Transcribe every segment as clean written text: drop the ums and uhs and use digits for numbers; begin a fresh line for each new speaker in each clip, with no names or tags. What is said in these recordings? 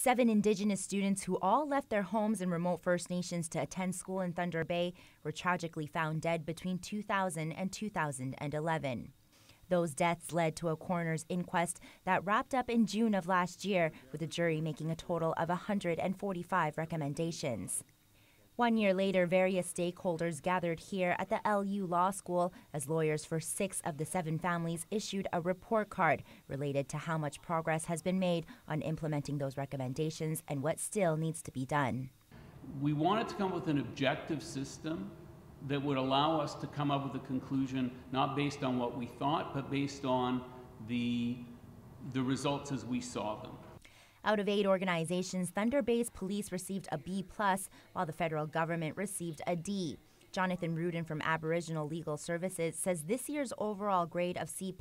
7 Indigenous students who all left their homes in remote First Nations to attend school in Thunder Bay were tragically found dead between 2000 and 2011. Those deaths led to a coroner's inquest that wrapped up in June of last year, with the jury making a total of 145 recommendations. 1 year later, various stakeholders gathered here at the LU Law School as lawyers for 6 of the 7 families issued a report card related to how much progress has been made on implementing those recommendations and what still needs to be done.
We wanted to come up with an objective system that would allow us to come up with a conclusion not based on what we thought, but based on the results as we saw them.
Out of 8 organizations, Thunder Bay's police received a B+, while the federal government received a D. Jonathan Rudin from Aboriginal Legal Services says this year's overall grade of C+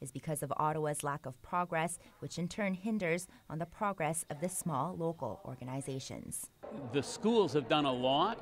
is because of Ottawa's lack of progress, which in turn hinders on the progress of the small local organizations.
The schools have done a lot,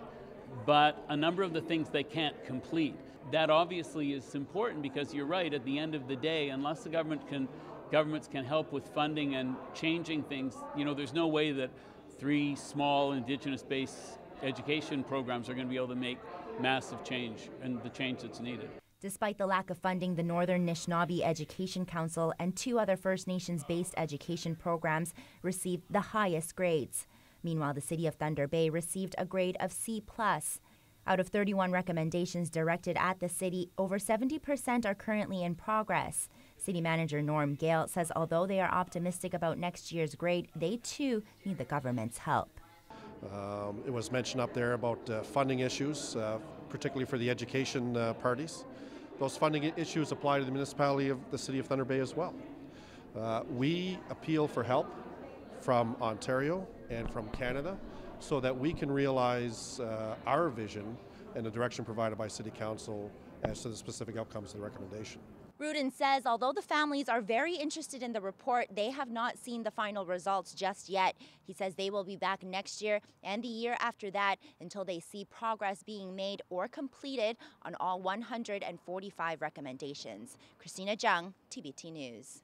but a number of the things they can't complete. That obviously is important because you're right, at the end of the day, unless the governments can help with funding and changing things, there's no way that 3 small Indigenous-based education programs are going to be able to make massive change and the change that's needed.
Despite the lack of funding, the Northern Anishinaabe Education Council and 2 other First Nations-based education programs received the highest grades. Meanwhile, the City of Thunder Bay received a grade of C+. Out of 31 recommendations directed at the city, over 70% are currently in progress. City Manager Norm Gale says although they are optimistic about next year's grade, they too need the government's help.
It was mentioned up there about funding issues, particularly for the education parties. Those funding issues apply to the municipality of the City of Thunder Bay as well. We appeal for help from Ontario and from Canada so that we can realize our vision and the direction provided by City Council as to the specific outcomes of the recommendation.
Rudin says although the families are very interested in the report, they have not seen the final results just yet. He says they will be back next year and the year after that until they see progress being made or completed on all 145 recommendations. Christina Jung, TBT News.